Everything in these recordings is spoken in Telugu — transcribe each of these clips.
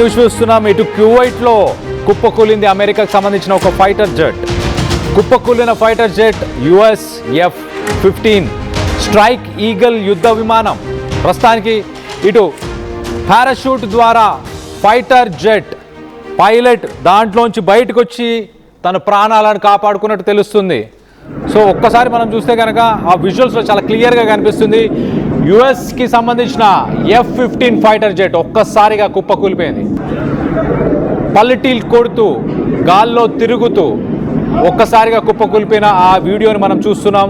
న్యూస్ చూస్తున్నాం. ఇటు కువైట్లో కుప్పకూలింది అమెరికాకు సంబంధించిన ఒక ఫైటర్ జెట్. కుప్పకూలిన fighter jet US F-15 strike eagle యుద్ధ విమానం. ప్రస్తుతానికి ఇటు పారాషూట్ ద్వారా ఫైటర్ జెట్ పైలట్ దాంట్లోంచి బయటకు వచ్చి తన ప్రాణాలను కాపాడుకున్నట్టు తెలుస్తుంది. సో ఒక్కసారి మనం చూస్తే కనుక ఆ విజువల్స్లో చాలా క్లియర్గా కనిపిస్తుంది. యుఎస్కి సంబంధించిన F-15 ఫైటర్ జెట్ ఒక్కసారిగా కుప్పకూలిపోయింది. పల్లెటీలు కొడుతూ గాల్లో తిరుగుతూ ఒక్కసారిగా కుప్పకూలిపోయిన ఆ వీడియోని మనం చూస్తున్నాం.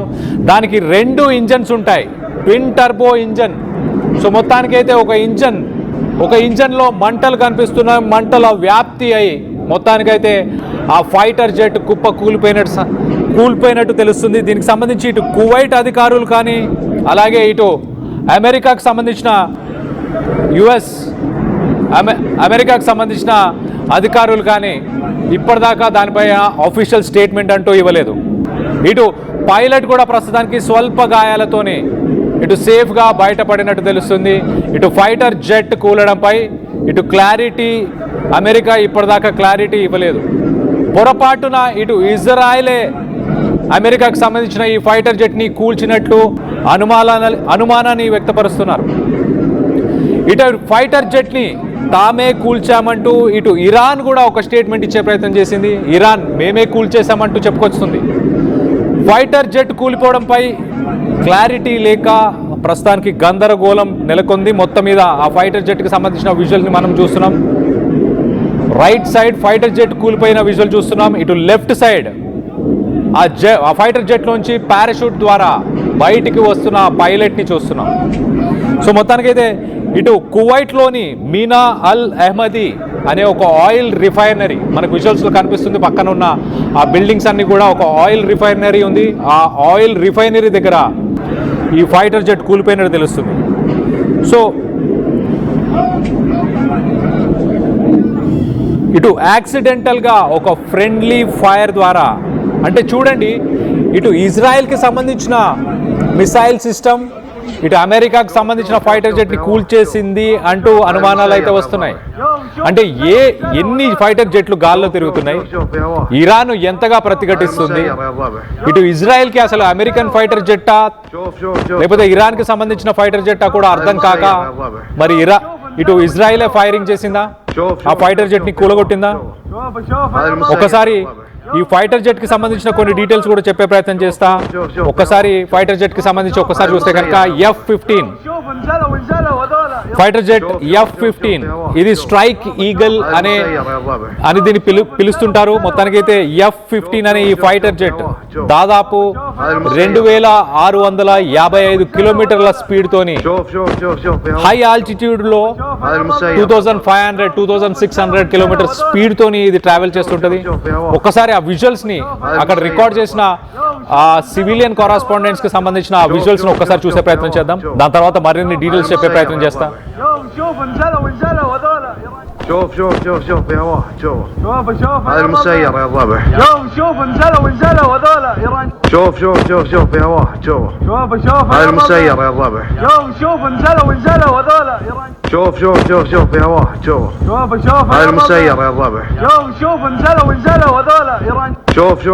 దానికి 2 ఇంజన్స్ ఉంటాయి, ట్విన్ టర్బో ఇంజన్. సో మొత్తానికైతే ఒక ఇంజన్లో మంటలు కనిపిస్తున్నాయి. మంటల వ్యాప్తి అయి మొత్తానికైతే ఆ ఫైటర్ జెట్ కూలిపోయినట్టు తెలుస్తుంది. దీనికి సంబంధించి ఇటు కువైట్ అధికారులు కానీ అలాగే ఇటు అమెరికాకు సంబంధించిన అమెరికాకు సంబంధించిన అధికారులు కానీ ఇప్పటిదాకా దానిపై ఆఫీషియల్ స్టేట్మెంట్ అంటూ ఇవ్వలేదు. ఇటు పైలట్ కూడా ప్రస్తుతానికి స్వల్ప గాయాలతోనే ఇటు సేఫ్గా బయటపడినట్టు తెలుస్తుంది. ఇటు ఫైటర్ జెట్ కూలడంపై ఇటు క్లారిటీ అమెరికా ఇప్పటిదాకా క్లారిటీ ఇవ్వలేదు. పొరపాటున ఇటు ఇజ్రాయెలే అమెరికాకు సంబంధించిన ఈ ఫైటర్ జెట్ని కూల్చినట్లు అనుమానాన్ని వ్యక్తపరుస్తున్నారు. ఇటు ఫైటర్ జెట్ని తామే కూల్చామంటూ ఇటు ఇరాన్ కూడా ఒక స్టేట్మెంట్ ఇచ్చే ప్రయత్నం చేసింది. ఇరాన్ మేమే కూల్చేశామంటూ చెప్పుకొస్తుంది. ఫైటర్ జెట్ కూలిపోవడంపై క్లారిటీ లేక ప్రస్తుతానికి గందరగోళం నెలకొంది. మొత్తం మీద ఆ ఫైటర్ జెట్కి సంబంధించిన విజువల్ని మనం చూస్తున్నాం. రైట్ సైడ్ ఫైటర్ జెట్ కూలిపోయిన విజువల్ చూస్తున్నాం. ఇటు లెఫ్ట్ సైడ్ ఆ ఫైటర్ జెట్లోంచి పారాషూట్ ద్వారా బయటికి వస్తున్న పైలట్ని చూస్తున్నాం. సో మొత్తానికైతే ఇటు కువైట్లోని మీనా అల్ అహ్మదీ అనే ఒక ఆయిల్ రిఫైనరీ మనకు విజువల్స్లో కనిపిస్తుంది. పక్కన ఉన్న ఆ బిల్డింగ్స్ అన్నీ కూడా ఒక ఆయిల్ రిఫైనరీ ఉంది. ఆ ఆయిల్ రిఫైనరీ దగ్గర ఈ ఫైటర్ జెట్ కూలిపోయినట్టు తెలుస్తుంది. సో ఇటు యాక్సిడెంటల్గా ఒక ఫ్రెండ్లీ ఫైర్ ద్వారా, అంటే చూడండి, ఇటు ఇజ్రాయెల్కి సంబంధించిన మిసైల్ సిస్టమ్ ఇటు అమెరికాకు సంబంధించిన ఫైటర్ జెట్ని కూల్చేసింది అంటూ అనుమానాలు అయితే వస్తున్నాయి. అంటే ఎన్ని ఫైటర్ జెట్లు గాల్లో తిరుగుతున్నాయి, ఇరాన్ ఎంతగా ప్రతిఘటిస్తుంది, ఇటు ఇజ్రాయెల్కి అసలు అమెరికన్ ఫైటర్ జెట్టా లేకపోతే ఇరాన్కి సంబంధించిన ఫైటర్ జెట్టా కూడా అర్థం కాక మరి ఇటు ఇజ్రాయెలే ఫైరింగ్ చేసిందా, ఆ ఫైటర్ జెట్ని కూలగొట్టిందా? ఒకసారి ఈ ఫైటర్ జెట్ కి సంబంధించిన కొన్ని డీటెయిల్స్ కూడా చెప్పే ప్రయత్నం చేస్తా. ఒక్కసారి ఫైటర్ జెట్ కి సంబంధించి ఒక్కసారి చూస్తే కనుక F-15 ఫైటర్ జెట్ F-15 ఇది స్ట్రైక్ ఈగల్ అని దీన్ని పిలుస్తుంటారు. మొత్తానికైతే F-15 అనే ఈ ఫైటర్ జెట్ దాదాపు 2655 కిలోమీటర్ల స్పీడ్ తోని హై ఆల్టిట్యూడ్ లో 2500-2600 కిలోమీటర్ స్పీడ్ తోని ఇది ట్రావెల్ చేస్తుంటది. ఒక్కసారి ఆ విజువల్స్ ని అక్కడ రికార్డ్ చేసిన ఆ సివిలియన్ కరెస్పాండెంట్స్ కి సంబంధించిన ఆ విజువల్స్ ని ఒక్కసారి చూసే ప్రయత్నం చేద్దాం. దాని తర్వాత మరిన్ని డీటెయిల్స్ చెప్పే ప్రయత్నం చేస్తా. شوف يا هوا شوف هذا المسير يا الربع شوف انزلوا هذول ايران شوف يا هوا شوف هذا المسير يا الربع شوف انزلوا هذول ايران شوف يا هوا شوف هذا المسير يا الربع شوف انزلوا هذول ايران شوف يا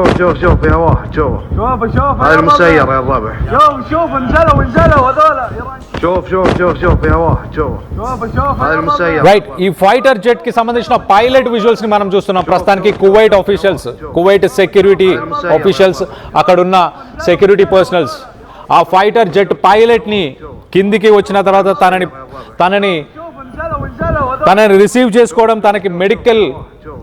هوا شوف هذا المسير يا الربع شوف انزلوا هذول ايران شوف يا هوا شوف هذا المسير రైట్. ఈ ఫైటర్ జెట్ కి సంబంధించిన పైలట్ విజువల్స్ ని మనం చూస్తున్నాం. ప్రస్తుతానికి కువైట్ సెక్యూరిటీ ఆఫీషియల్స్ అక్కడ ఉన్న సెక్యూరిటీ పర్సనల్స్ ఆ ఫైటర్ జెట్ పైలట్ ని కిందికి వచ్చిన తర్వాత తనని రిసీవ్ చేసుకోవడం, తనకి మెడికల్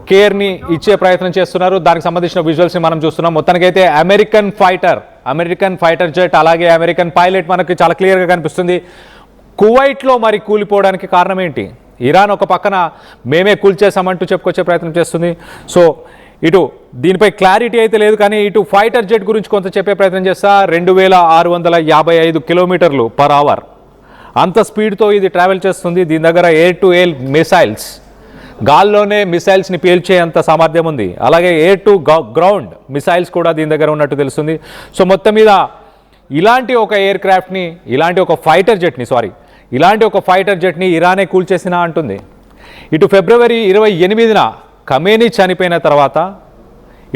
కేర్ ని ఇచ్చే ప్రయత్నం చేస్తున్నారు. దానికి సంబంధించిన విజువల్స్ ని మనం చూస్తున్నాం. మొత్తానికైతే అమెరికన్ ఫైటర్ జెట్ అలాగే అమెరికన్ పైలట్ మనకి చాలా క్లియర్ గా కనిపిస్తుంది. కువైట్లో మరి కూలిపోవడానికి కారణం ఏంటి? ఇరాన్ ఒక పక్కన మేమే కూల్చేసామంటూ చెప్పుకొచ్చే ప్రయత్నం చేస్తుంది. సో ఇటు దీనిపై క్లారిటీ అయితే లేదు, కానీ ఇటు ఫైటర్ జెట్ గురించి కొంత చెప్పే ప్రయత్నం చేస్తా. 2655 కిలోమీటర్లు పర్ అవర్ అంత స్పీడ్తో ఇది ట్రావెల్ చేస్తుంది. దీని దగ్గర ఎయిర్ టు ఎయిర్ మిసైల్స్, గాల్లోనే మిసైల్స్ని పేల్చే అంత సామర్థ్యం ఉంది. అలాగే ఎయిర్ టు గ్రౌండ్ మిసైల్స్ కూడా దీని దగ్గర ఉన్నట్టు తెలుస్తుంది. సో మొత్తం మీద ఇలాంటి ఒక ఎయిర్ క్రాఫ్ట్ని, ఇలాంటి ఒక ఫైటర్ జెట్ని ఇరానే కూల్చేసినా అంటుంది. ఇటు ఫిబ్రవరి 28న ఖమేనీ చనిపోయిన తర్వాత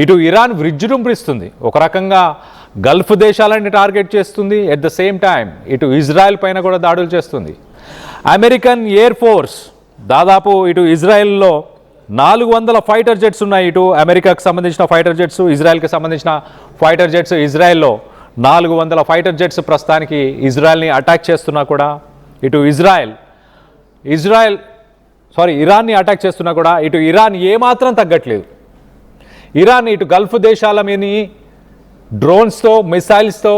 ఇటు ఇరాన్ విజృంభిస్తుంది, ఒక రకంగా గల్ఫ్ దేశాలని టార్గెట్ చేస్తుంది. ఎట్ ద సేమ్ టైం ఇటు ఇజ్రాయెల్ పైన కూడా దాడులు చేస్తుంది. అమెరికన్ ఎయిర్ ఫోర్స్ దాదాపు ఇటు ఇజ్రాయెల్లో 400 ఫైటర్ జెట్స్ ఉన్నాయి. ఇటు అమెరికాకు సంబంధించిన ఫైటర్ జెట్స్, ఇజ్రాయెల్కి సంబంధించిన ఫైటర్ జెట్స్. ఇజ్రాయెల్లో 400 ఫైటర్ జెట్స్ ప్రస్తుతానికి ఇజ్రాయెల్ని అటాక్ చేస్తున్నా కూడా ఇటు ఇరాన్ని అటాక్ చేస్తున్నా కూడా ఇటు ఇరాన్ ఏమాత్రం తగ్గట్లేదు. ఇరాన్ ఇటు గల్ఫ్ దేశాల మీద డ్రోన్స్తో, మిసైల్స్తో,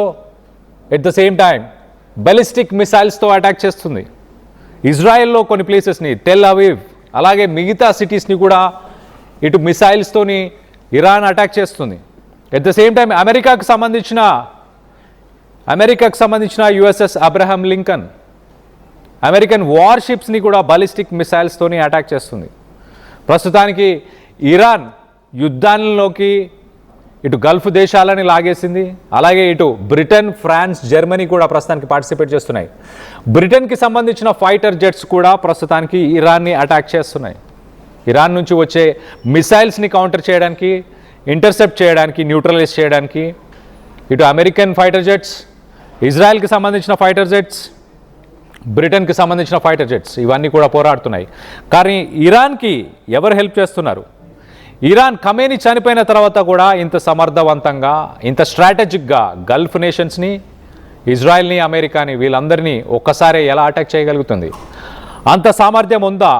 at the same time ballistic మిసైల్స్తో అటాక్ చేస్తుంది. ఇజ్రాయెల్లో కొన్ని ప్లేసెస్ని, టెల్ అవీవ్ అలాగే మిగతా సిటీస్ని కూడా ఇటు మిసైల్స్తోని ఇరాన్ అటాక్ చేస్తుంది. ఎట్ ద సేమ్ టైం అమెరికాకు సంబంధించిన యుఎస్ఎస్ అబ్రహం లింకన్ అమెరికన్ వార్షిప్స్ని కూడా బాలిస్టిక్ మిసైల్స్తోని అటాక్ చేస్తుంది. ప్రస్తుతానికి ఇరాన్ యుద్ధాల్లోకి ఇటు గల్ఫ్ దేశాలని లాగేసింది. అలాగే ఇటు బ్రిటన్, ఫ్రాన్స్, జర్మనీ కూడా ప్రస్తుతానికి పార్టిసిపేట్ చేస్తున్నాయి. బ్రిటన్కి సంబంధించిన ఫైటర్ జెట్స్ కూడా ప్రస్తుతానికి ఇరాన్ని అటాక్ చేస్తున్నాయి. ఇరాన్ నుంచి వచ్చే మిసైల్స్ని కౌంటర్ చేయడానికి, ఇంటర్సెప్ట్ చేయడానికి, న్యూట్రలైజ్ చేయడానికి ఇటు అమెరికన్ ఫైటర్ జెట్స్, ఇజ్రాయెల్కి సంబంధించిన ఫైటర్ జెట్స్, బ్రిటన్కి సంబంధించిన ఫైటర్ జెట్స్ ఇవన్నీ కూడా పోరాడుతున్నాయి. కానీ ఇరాన్కి ఎవరు హెల్ప్ చేస్తున్నారు? ఇరాన్ ఖమేనీ చనిపోయిన తర్వాత కూడా ఇంత సమర్థవంతంగా, ఇంత స్ట్రాటజిక్గా గల్ఫ్ నేషన్స్ని, ఇజ్రాయెల్ని, అమెరికాని వీళ్ళందరినీ ఒక్కసారి ఎలా అటాక్ చేయగలుగుతుంది? అంత సామర్థ్యం ఉందా?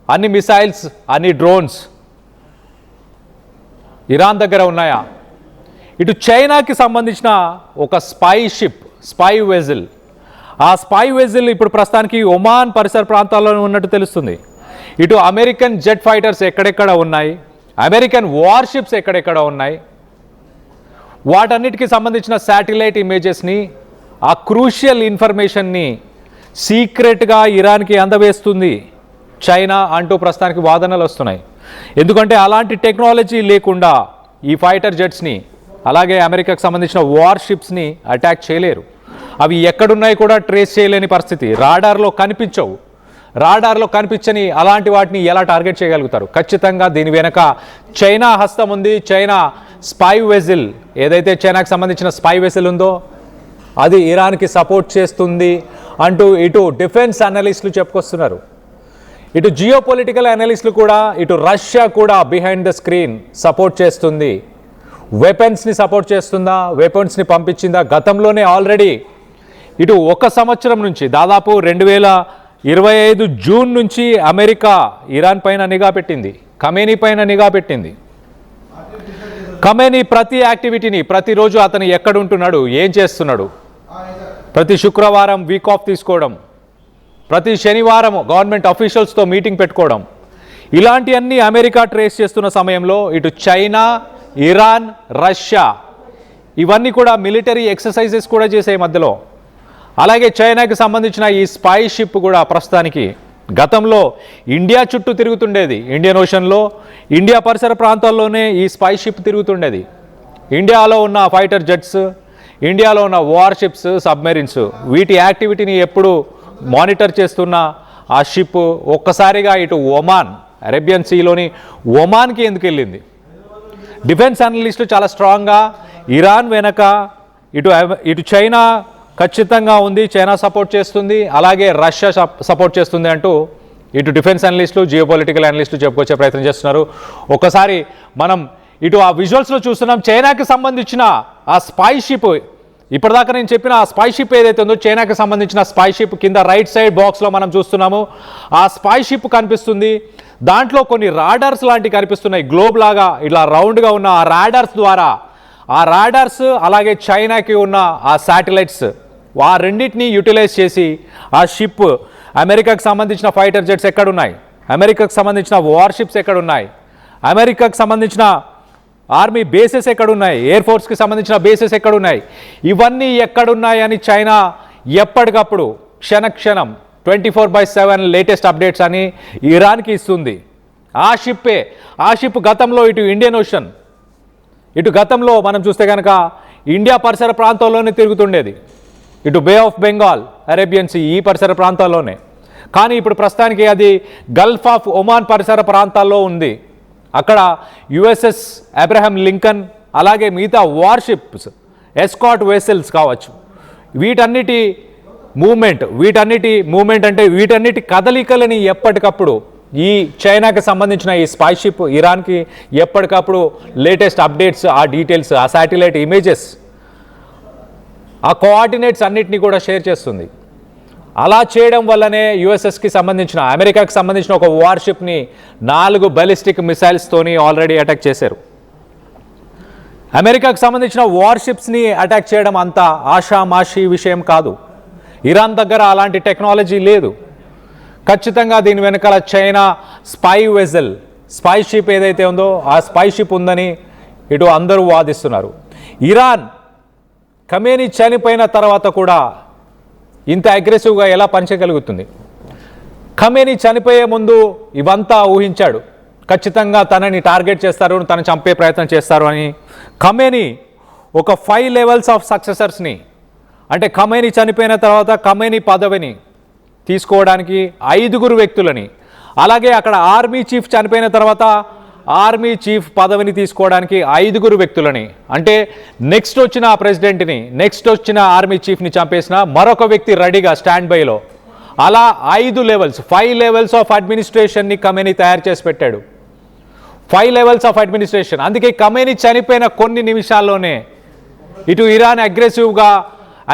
అన్ని మిసైల్స్, అన్ని డ్రోన్స్ ఇరాన్ దగ్గర ఉన్నాయా? ఇటు చైనాకి సంబంధించిన ఒక స్పై వెజిల్, ఆ స్పై వెజిల్ ఇప్పుడు ప్రస్తుతానికి ఒమాన్ పరిసర ప్రాంతాల్లో ఉన్నట్టు తెలుస్తుంది. ఇటు అమెరికన్ జెట్ ఫైటర్స్ ఎక్కడెక్కడ ఉన్నాయి, అమెరికన్ వార్షిప్స్ ఎక్కడెక్కడ ఉన్నాయి, వాటన్నిటికీ సంబంధించిన శాటిలైట్ ఇమేజెస్ని, ఆ క్రూషియల్ ఇన్ఫర్మేషన్ని సీక్రెట్గా ఇరాన్కి అందవేస్తుంది చైనా అంటూ ప్రస్తుతానికి వాదనలు వస్తున్నాయి. ఎందుకంటే అలాంటి టెక్నాలజీ లేకుండా ఈ ఫైటర్ జెట్స్ని అలాగే అమెరికాకు సంబంధించిన వార్షిప్స్ని అటాక్ చేయలేరు. అవి ఎక్కడున్నాయి కూడా ట్రేస్ చేయలేని పరిస్థితి. రాడార్లో కనిపించని అలాంటి వాటిని ఎలా టార్గెట్ చేయగలుగుతారు? ఖచ్చితంగా దీని వెనక చైనా హస్తం ఉంది. చైనా స్పై వెజిల్, ఏదైతే చైనాకు సంబంధించిన స్పై వెజిల్ ఉందో అది ఇరాన్కి సపోర్ట్ చేస్తుంది అంటూ ఇటు డిఫెన్స్ అనలిస్టులు చెప్పుకొస్తున్నారు. ఇటు జియో పొలిటికల్ అనలిస్టులు కూడా, ఇటు రష్యా కూడా బిహైండ్ ద స్క్రీన్ సపోర్ట్ చేస్తుంది. వెపన్స్ని సపోర్ట్ చేస్తుందా? వెపన్స్ని పంపించిందా? గతంలోనే ఆల్రెడీ ఇటు 1 సంవత్సరం నుంచి దాదాపు 2025 జూన్ నుంచి అమెరికా ఇరాన్ పైన నిఘా పెట్టింది, ఖమేనీ పైన నిఘా పెట్టింది. ఖమేనీ ప్రతి యాక్టివిటీని, ప్రతిరోజు అతను ఎక్కడుంటున్నాడు, ఏం చేస్తున్నాడు, ప్రతి శుక్రవారం వీక్ ఆఫ్ తీసుకోవడం, ప్రతి శనివారం గవర్నమెంట్ అఫీషియల్స్తో మీటింగ్ పెట్టుకోవడం, ఇలాంటివన్నీ అమెరికా ట్రేస్ చేస్తున్న సమయంలో ఇటు చైనా, ఇరాన్, రష్యా ఇవన్నీ కూడా మిలిటరీ ఎక్సర్సైజెస్ కూడా చేసే మధ్యలో. అలాగే చైనాకి సంబంధించిన ఈ స్పై షిప్ కూడా ప్రస్తుతానికి గతంలో ఇండియా చుట్టూ తిరుగుతుండేది. ఇండియన్ ఓషన్లో, ఇండియా పరిసర ప్రాంతాల్లోనే ఈ స్పై షిప్ తిరుగుతుండేది. ఇండియాలో ఉన్న ఫైటర్ జెట్స్, ఇండియాలో ఉన్న వార్షిప్స్, సబ్మెరీన్స్ వీటి యాక్టివిటీని ఎప్పుడు మానిటర్ చేస్తున్న ఆ షిప్ ఒక్కసారిగా ఇటు ఒమాన్, అరేబియన్ సీలోని ఒమాన్కి ఎందుకు వెళ్ళింది? డిఫెన్స్ అనలిస్టులు చాలా స్ట్రాంగ్గా ఇరాన్ వెనక ఇటు చైనా ఖచ్చితంగా ఉంది, చైనా సపోర్ట్ చేస్తుంది, అలాగే రష్యా సపోర్ట్ చేస్తుంది అంటూ ఇటు డిఫెన్స్ అనలిస్టులు, జియో పొలిటికల్ అనలిస్టులు చెప్పుకొచ్చే ప్రయత్నం చేస్తున్నారు. ఒకసారి మనం ఇటు ఆ విజువల్స్లో చూస్తున్నాం. చైనాకి సంబంధించిన ఆ స్పై షిప్, ఇప్పటిదాకా నేను చెప్పిన ఆ స్పై షిప్ ఏదైతే ఉందో చైనాకి సంబంధించిన స్పై షిప్ కింద రైట్ సైడ్ బాక్స్లో మనం చూస్తున్నాము. ఆ స్పై షిప్ కనిపిస్తుంది. దాంట్లో కొన్ని రాడార్స్ లాంటివి కనిపిస్తున్నాయి, గ్లోబ్ లాగా ఇలా రౌండ్గా ఉన్న ఆ రాడార్స్ ద్వారా, ఆ రాడార్స్ అలాగే చైనాకి ఉన్న ఆ శాటిలైట్స్, ఆ రెండింటినీ యూటిలైజ్ చేసి ఆ షిప్, అమెరికాకు సంబంధించిన ఫైటర్ జెట్స్ ఎక్కడున్నాయి, అమెరికాకు సంబంధించిన వార్షిప్స్ ఎక్కడున్నాయి, అమెరికాకు సంబంధించిన ఆర్మీ బేసెస్ ఎక్కడున్నాయి, ఎయిర్ ఫోర్స్కి సంబంధించిన బేసెస్ ఎక్కడున్నాయి, ఇవన్నీ ఎక్కడున్నాయి అని చైనా ఎప్పటికప్పుడు క్షణక్షణం 24/7 లేటెస్ట్ అప్డేట్స్ అని ఇరాన్కి ఇస్తుంది. ఆ షిప్ గతంలో ఇటు ఇండియన్ ఓషన్, ఇటు గతంలో మనం చూస్తే కనుక ఇండియా పరిసర ప్రాంతాల్లోనే తిరుగుతుండేది. ఇటు బే ఆఫ్ బెంగాల్, అరేబియన్ సీ ఈ పరిసర ప్రాంతాల్లోనే. కానీ ఇప్పుడు ప్రస్తుతానికి అది గల్ఫ్ ఆఫ్ ఒమాన్ పరిసర ప్రాంతాల్లో ఉంది. అక్కడ యుఎస్ఎస్ అబ్రహం లింకన్ అలాగే మిగతా వార్షిప్స్ ఎస్కాట్ వెసెల్స్ కావచ్చు, వీటన్నిటి మూమెంట్ అంటే వీటన్నిటి కదలికలని ఎప్పటికప్పుడు ఈ చైనాకి సంబంధించిన ఈ స్పై షిప్ ఇరాన్కి ఎప్పటికప్పుడు లేటెస్ట్ అప్డేట్స్, ఆ డీటెయిల్స్, ఆ శాటిలైట్ ఇమేజెస్, ఆ కోఆర్డినేట్స్ అన్నిటినీ కూడా షేర్ చేస్తుంది. అలా చేయడం వల్లనే యుఎస్ఎస్కి సంబంధించిన అమెరికాకి సంబంధించిన ఒక వార్షిప్ని 4 బాలిస్టిక్ మిసైల్స్తోని ఆల్రెడీ అటాక్ చేశారు. అమెరికాకు సంబంధించిన వార్షిప్స్ని అటాక్ చేయడం అంత ఆషామాషీ విషయం కాదు. ఇరాన్ దగ్గర అలాంటి టెక్నాలజీ లేదు. ఖచ్చితంగా దీని వెనకాల చైనా స్పై షిప్ ఏదైతే ఉందో ఆ స్పై షిప్ ఉందని ఇటు అందరూ వాదిస్తున్నారు. ఇరాన్ ఖమేనీ చనిపోయిన తర్వాత కూడా ఇంత అగ్రెసివ్గా ఎలా పనిచేయగలుగుతుంది? ఖమేనీ చనిపోయే ముందు ఇవంతా ఊహించాడు, ఖచ్చితంగా తనని టార్గెట్ చేస్తారు, తను చంపే ప్రయత్నం చేస్తారు అని. ఖమేనీ ఒక 5 లెవెల్స్ ఆఫ్ సక్సెసర్స్ని, అంటే ఖమేనీ చనిపోయిన తర్వాత ఖమేనీ పదవిని తీసుకోవడానికి 5 వ్యక్తులని, అలాగే అక్కడ ఆర్మీ చీఫ్ చనిపోయిన తర్వాత ఆర్మీ చీఫ్ పదవిని తీసుకోవడానికి 5 వ్యక్తులని, అంటే నెక్స్ట్ వచ్చిన ప్రెసిడెంట్ని, నెక్స్ట్ వచ్చిన ఆర్మీ చీఫ్ని చంపేసిన మరొక వ్యక్తి రెడీగా స్టాండ్ బైలో, అలా 5 లెవెల్స్ ఆఫ్ అడ్మినిస్ట్రేషన్ని ఖమేనీ తయారు చేసి పెట్టాడు. 5 లెవెల్స్ ఆఫ్ అడ్మినిస్ట్రేషన్. అందుకే ఖమేనీ చనిపోయిన కొన్ని నిమిషాల్లోనే ఇటు ఇరాన్ అగ్రెసివ్గా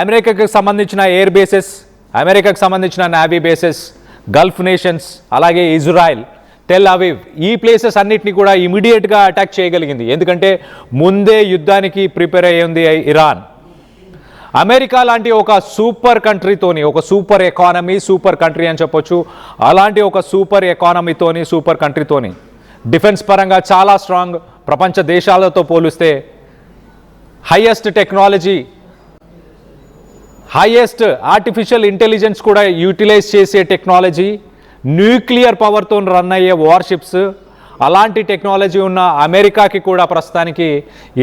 అమెరికాకి సంబంధించిన ఎయిర్ బేసెస్, అమెరికాకి సంబంధించిన నేవీ బేసెస్, గల్ఫ్ నేషన్స్, అలాగే ఇజ్రాయెల్, టెల్ అవీవ్, ఈ ప్లేసెస్ అన్నిటిని కూడా ఇమీడియట్గా అటాక్ చేయగలిగింది. ఎందుకంటే ముందే యుద్ధానికి ప్రిపేర్ అయ్యింది ఇరాన్. అమెరికా లాంటి ఒక సూపర్ కంట్రీతోని, ఒక సూపర్ ఎకానమీ, సూపర్ కంట్రీ అని చెప్పొచ్చు, అలాంటి ఒక సూపర్ ఎకానమీతోని, సూపర్ కంట్రీతోని డిఫెన్స్ పరంగా చాలా స్ట్రాంగ్, ప్రపంచ దేశాలతో పోలిస్తే highest technology, highest artificial intelligence కూడా యూటిలైజ్ చేసే టెక్నాలజీ, న్యూక్లియర్ పవర్తో రన్ అయ్యే వార్షిప్స్, అలాంటి టెక్నాలజీ ఉన్న అమెరికాకి కూడా ప్రస్తుతానికి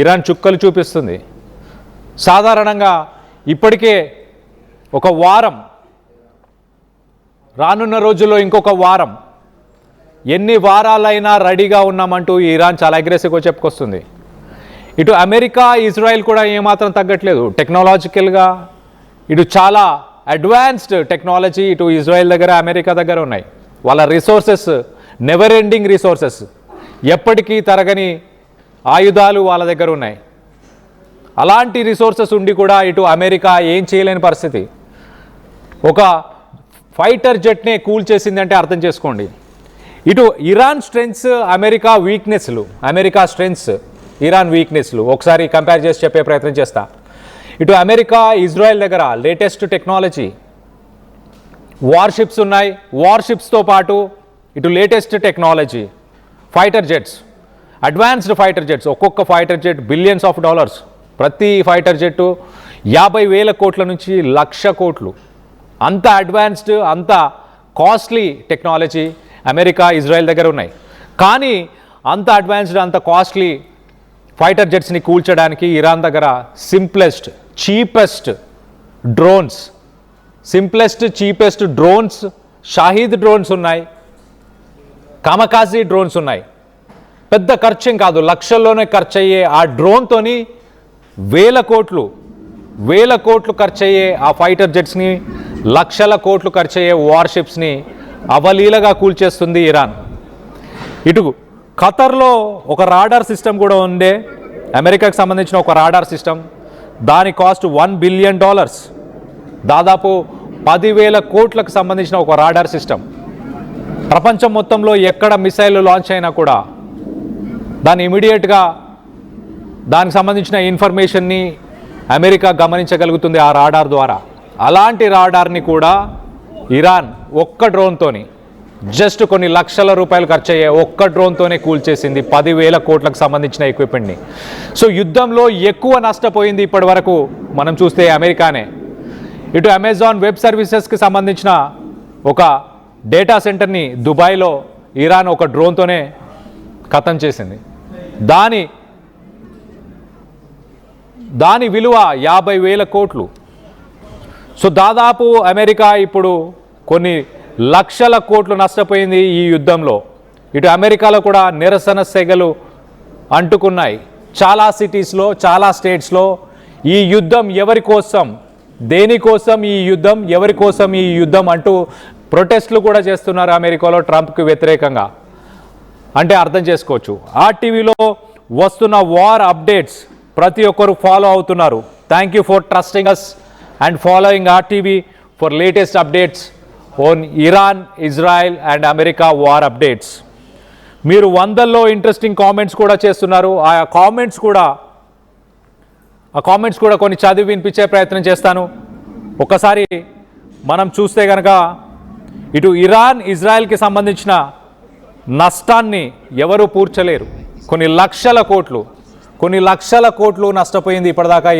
ఇరాన్ చుక్కలు చూపిస్తుంది. సాధారణంగా ఇప్పటికే ఒక వారం, రానున్న రోజుల్లో ఇంకొక వారం, ఎన్ని వారాలైనా రెడీగా ఉన్నామంటూ ఇరాన్ చాలా అగ్రెసివ్గా చెప్పుకొస్తుంది. ఇటు అమెరికా, ఇజ్రాయెల్ కూడా ఏమాత్రం తగ్గట్లేదు టెక్నాలజికల్గా. ఇటు చాలా అడ్వాన్స్డ్ టెక్నాలజీ ఇటు ఇజ్రాయెల్ దగ్గర, అమెరికా దగ్గర ఉన్నాయి. వాళ్ళ రిసోర్సెస్ నెవర్ ఎండింగ్ రిసోర్సెస్, ఎప్పటికీ తరగని ఆయుధాలు వాళ్ళ దగ్గర ఉన్నాయి. అలాంటి రిసోర్సెస్ ఉండి కూడా ఇటు అమెరికా ఏం చేయలేని పరిస్థితి. ఒక ఫైటర్ జెట్నే కూల్ చేసిందంటే అర్థం చేసుకోండి. ఇటు ఇరాన్ స్ట్రెంగ్స్, అమెరికా వీక్నెస్లు, అమెరికా స్ట్రెంగ్స్, ఇరాన్ వీక్నెస్లు ఒకసారి కంపేర్ చేసి చెప్పే ప్రయత్నం చేస్తా. ఇటు అమెరికా, ఇజ్రాయెల్ దగ్గర లేటెస్ట్ టెక్నాలజీ, వార్షిప్స్ ఉన్నాయి. వార్షిప్స్తో పాటు ఇటు latest technology, fighter jets, advanced fighter jets, ఒక్కొక్క fighter jet billions of dollars. ప్రతి ఫైటర్ జెట్టు 50,000 కోట్ల నుంచి 1,00,000 కోట్లు. అంత అడ్వాన్స్డ్, అంత కాస్ట్లీ టెక్నాలజీ అమెరికా, ఇజ్రాయెల్ దగ్గర ఉన్నాయి. కానీ అంత అడ్వాన్స్డ్, అంత కాస్ట్లీ ఫైటర్ జెట్స్ని కూల్చడానికి ఇరాన్ దగ్గర simplest, cheapest drones, Shahid drones ఉన్నాయి, కామకాజీ డ్రోన్స్ ఉన్నాయి. పెద్ద ఖర్చేం కాదు, లక్షల్లోనే ఖర్చు అయ్యే ఆ డ్రోన్తోని వేల కోట్లు ఖర్చు అయ్యే ఆ ఫైటర్ జెట్స్ని, లక్షల కోట్లు ఖర్చు అయ్యే వార్షిప్స్ని అవలీలగా కూల్చేస్తుంది ఇరాన్. ఇటు ఖతర్లో ఒక రాడార్ సిస్టమ్ కూడా ఉండే, అమెరికాకి సంబంధించిన ఒక రాడార్ సిస్టమ్, దాని కాస్ట్ $1 బిలియన్, దాదాపు 10,000 కోట్లకు సంబంధించిన ఒక రాడార్ సిస్టమ్. ప్రపంచం మొత్తంలో ఎక్కడ మిసైల్ లాంచ్ అయినా కూడా దాన్ని ఇమీడియట్గా దానికి సంబంధించిన ఇన్ఫర్మేషన్ని అమెరికా గమనించగలుగుతుంది ఆ రాడార్ ద్వారా. అలాంటి రాడార్ని కూడా ఇరాన్ ఒక్క డ్రోన్తోని, జస్ట్ కొన్ని లక్షల రూపాయలు ఖర్చు అయ్యే ఒక్క డ్రోన్తోనే కూల్చేసింది 10,000 కోట్లకు సంబంధించిన ఎక్విప్మెంట్ని. సో యుద్ధంలో ఎక్కువ నష్టపోయింది ఇప్పటి వరకు మనం చూస్తే అమెరికానే. ఇటు అమెజాన్ వెబ్ సర్వీసెస్కి సంబంధించిన ఒక డేటా సెంటర్ని దుబాయ్లో ఇరాన్ ఒక డ్రోన్తోనే ఖతం చేసింది. దాని విలువ 50,000 కోట్లు. సో దాదాపు అమెరికా ఇప్పుడు కొన్ని లక్షల కోట్లు నష్టపోయింది ఈ యుద్ధంలో. ఇటు అమెరికాలో కూడా నిరసన సెగలు అంటుకున్నాయి. చాలా సిటీస్లో, చాలా స్టేట్స్లో ఈ యుద్ధం ఎవరి కోసం, దేనికోసం ఈ యుద్ధం, ఎవరి కోసం ఈ యుద్ధం అంటూ ప్రొటెస్ట్లు కూడా చేస్తున్నారు అమెరికాలో ట్రంప్కి వ్యతిరేకంగా. అంటే అర్థం చేసుకోవచ్చు. ఆర్టీవీలో వస్తున్న వార్ అప్డేట్స్ ప్రతి ఒక్కరు ఫాలో అవుతున్నారు. Thank you for trusting us and following RTV for latest updates on Iran, Israel and America war updates. మీరు వందల్లో ఇంట్రెస్టింగ్ కామెంట్స్ కూడా చేస్తున్నారు. ఆ కామెంట్స్ కూడా కొన్ని చదివి వినిపించే ప్రయత్నం చేస్తాను. ఒకసారి మనం చూస్తే కనుక ఇటు ఇరాన్, ఇజ్రాయెల్కి సంబంధించిన నష్టాన్ని ఎవరు పూడ్చలేరు. కొన్ని లక్షల కోట్లు నష్టపోయింది ఇప్పటిదాకా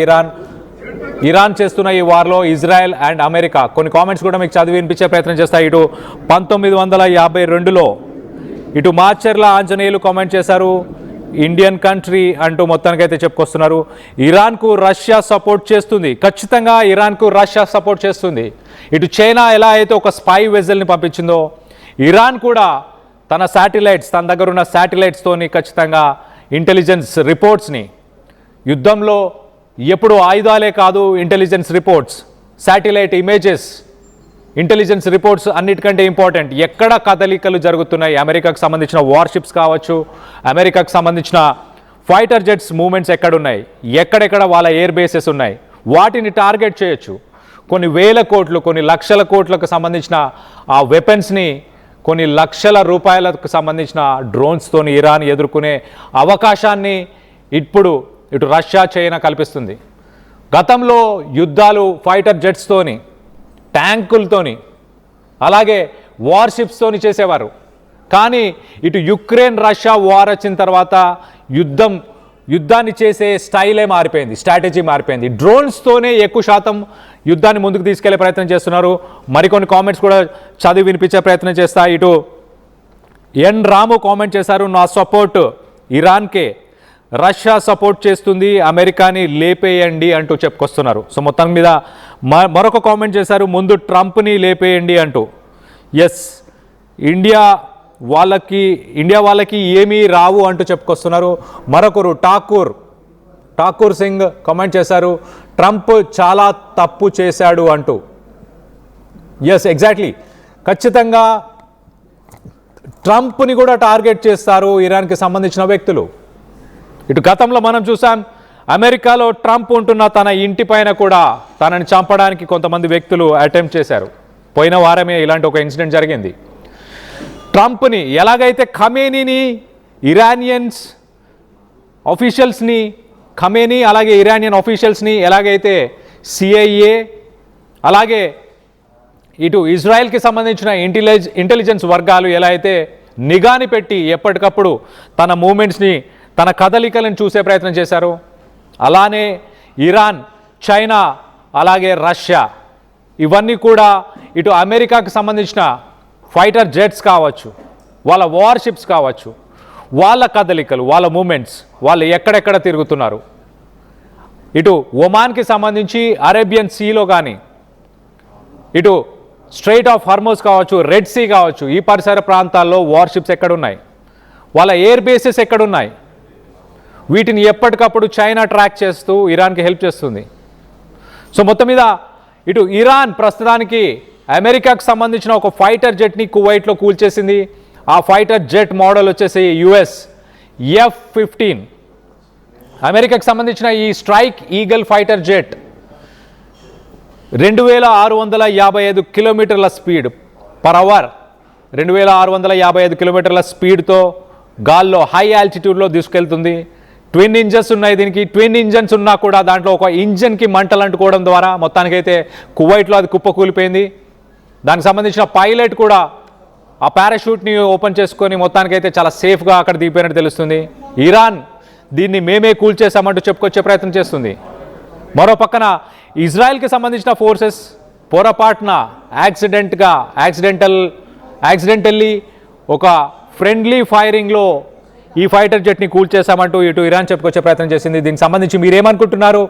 ఇరాన్ చేస్తున్న ఈ వార్లో ఇజ్రాయెల్ అండ్ అమెరికా. కొన్ని కామెంట్స్ కూడా మీకు చదివి వినిపించే ప్రయత్నం చేస్తాయి. ఇటు 1952లో ఇటు మాచర్ల ఆంజనేయులు కామెంట్ చేశారు, ఇండియన్ కంట్రీ అంటూ మొత్తానికైతే చెప్పుకొస్తున్నారు. ఇరాన్కు రష్యా సపోర్ట్ చేస్తుంది, ఖచ్చితంగా ఇరాన్కు రష్యా సపోర్ట్ చేస్తుంది. ఇటు చైనా ఎలా అయితే ఒక స్పై వెజల్ని పంపించిందో, ఇరాన్ కూడా తన దగ్గర ఉన్న శాటిలైట్స్తోని ఖచ్చితంగా ఇంటెలిజెన్స్ రిపోర్ట్స్ని, యుద్ధంలో ఎప్పుడు ఆయుధాలే కాదు, intelligence reports, satellite images, intelligence reports అన్నిటికంటే ఇంపార్టెంట్. ఎక్కడ కదలికలు జరుగుతున్నాయి, అమెరికాకు సంబంధించిన వార్షిప్స్ కావచ్చు, అమెరికాకు సంబంధించిన ఫైటర్ జెట్స్ మూమెంట్స్ ఎక్కడున్నాయి, ఎక్కడెక్కడ వాళ్ళ ఎయిర్ బేసెస్ ఉన్నాయి, వాటిని టార్గెట్ చేయొచ్చు. కొన్ని వేల కోట్లు, కొన్ని లక్షల కోట్లకు సంబంధించిన ఆ వెపన్స్ని, కొన్ని లక్షల రూపాయలకు సంబంధించిన డ్రోన్స్తోని ఇరాన్ ఎదుర్కొనే అవకాశాన్ని ఇప్పుడు ఇటు రష్యా, చైనా కల్పిస్తుంది. గతంలో యుద్ధాలు ఫైటర్ జెట్స్తోని, ట్యాంకులతోని, అలాగే వార్షిప్స్తోని చేసేవారు. కానీ ఇటు యుక్రెయిన్ రష్యా వార్ వచ్చిన తర్వాత యుద్ధాన్ని చేసే స్టైలే మారిపోయింది, స్ట్రాటజీ మారిపోయింది. డ్రోన్స్తోనే ఎక్కువ శాతం యుద్ధాన్ని ముందుకు తీసుకెళ్లే ప్రయత్నం చేస్తున్నారు. మరికొన్ని కామెంట్స్ కూడా చదివి వినిపించే ప్రయత్నం చేస్తా. ఇటు ఎన్ రాము కామెంట్ చేశారు, నా సపోర్ట్ ఇరాన్కే, రష్యా సపోర్ట్ చేస్తుంది, అమెరికాని లేపేయండి అంటూ చెప్పుకొస్తున్నారు. సో మొత్తం మీద మరొక కామెంట్ చేశారు, ముందు ట్రంప్ని లేపేయండి అంటూ. ఎస్, ఇండియా వాళ్ళకి ఏమీ రావు అంటూ చెప్పుకొస్తున్నారు. మరొకరు ఠాకూర్ సింగ్ కామెంట్ చేశారు, ట్రంప్ చాలా తప్పు చేశాడు అంటూ. ఎస్, ఎగ్జాక్ట్లీ, ఖచ్చితంగా ట్రంప్ని కూడా టార్గెట్ చేస్తారు ఇరాన్కి సంబంధించిన వ్యక్తులు. ఇటు గతంలో మనం చూసాం, అమెరికాలో ట్రంప్ ఉంటున్న తన ఇంటి పైన కూడా తనని చంపడానికి కొంతమంది వ్యక్తులు అటెంప్ట్ చేశారు. పోయిన వారమే ఇలాంటి ఒక ఇన్సిడెంట్ జరిగింది. ట్రంప్ని ఎలాగైతే ఖమేనీని, ఇరానియన్స్ ఆఫీషియల్స్ని, ఖమేనీ అలాగే ఇరానియన్ ఆఫీషియల్స్ని ఎలాగైతే సిఐఏ, అలాగే ఇటు ఇజ్రాయెల్కి సంబంధించిన ఇంటెలిజెన్స్ వర్గాలు ఎలా అయితే నిఘాని పెట్టి ఎప్పటికప్పుడు తన మూమెంట్స్ని, తన కదలికలను చూసే ప్రయత్నం చేశారు, అలానే ఇరాన్, చైనా అలాగే రష్యా ఇవన్నీ కూడా ఇటు అమెరికాకు సంబంధించిన ఫైటర్ జెట్స్ కావచ్చు, వాళ్ళ వార్షిప్స్ కావచ్చు, వాళ్ళ కదలికలు, వాళ్ళ మూమెంట్స్, వాళ్ళు ఎక్కడెక్కడ తిరుగుతున్నారు, ఇటు ఒమాన్కి సంబంధించి అరేబియన్ సీలో కానీ, ఇటు స్ట్రెయిట్ ఆఫ్ హార్మోజ్ కావచ్చు, రెడ్ సీ కావచ్చు, ఈ పరిసర ప్రాంతాల్లో వార్షిప్స్ ఎక్కడున్నాయి, వాళ్ళ ఎయిర్ బేసెస్ ఎక్కడున్నాయి, వీటిని ఎప్పటికప్పుడు చైనా ట్రాక్ చేస్తూ ఇరాన్కి హెల్ప్ చేస్తుంది. సో మొత్తం మీద ఇటు ఇరాన్ ప్రస్తుతానికి అమెరికాకు సంబంధించిన ఒక ఫైటర్ జెట్ని కువైట్లో కూల్చేసింది. ఆ ఫైటర్ జెట్ మోడల్ వచ్చేసి యుఎస్ F-15. అమెరికాకు సంబంధించిన ఈ స్ట్రైక్ ఈగల్ ఫైటర్ జెట్ 2655 కిలోమీటర్ల స్పీడ్ పర్ అవర్, 2655 కిలోమీటర్ల స్పీడ్తో గాల్లో హై ఆల్టిట్యూడ్లో తీసుకెళ్తుంది. ట్విన్ ఇంజన్స్ ఉన్నాయి దీనికి. ట్విన్ ఇంజన్స్ ఉన్నా కూడా దాంట్లో ఒక ఇంజన్కి మంటలు అంటుకోవడం ద్వారా మొత్తానికైతే కువైట్లో అది కుప్పకూలిపోయింది. దానికి సంబంధించిన పైలట్ కూడా ఆ పారాషూట్ని ఓపెన్ చేసుకొని మొత్తానికైతే చాలా సేఫ్గా అక్కడ దిగిపోయినట్టు తెలుస్తుంది. ఇరాన్ దీన్ని మేమే కూల్చేసామంటూ చెప్పుకొచ్చే ప్రయత్నం చేస్తుంది. మరో పక్కన ఇజ్రాయెల్కి సంబంధించిన ఫోర్సెస్ పొరపాటున యాక్సిడెంటల్లీ ఒక ఫ్రెండ్లీ ఫైరింగ్లో ఈ ఫైటర్ జెట్ని కూల్చేసామంటూ ఇటు ఇరాన్ చెప్పుకొచ్చే ప్రయత్నం చేసింది. దీనికి సంబంధించి మీరేమనుకుంటున్నారు?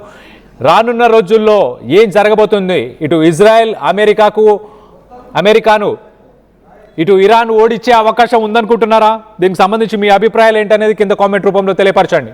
రానున్న రోజుల్లో ఏం జరగబోతుంది? ఇటు ఇజ్రాయెల్ అమెరికాను ఇటు ఇరాన్ ఓడిచ్చే అవకాశం ఉందనుకుంటున్నారా? దీనికి సంబంధించి మీ అభిప్రాయాలు ఏంటనేది కింద కామెంట్ రూపంలో తెలియపరచండి.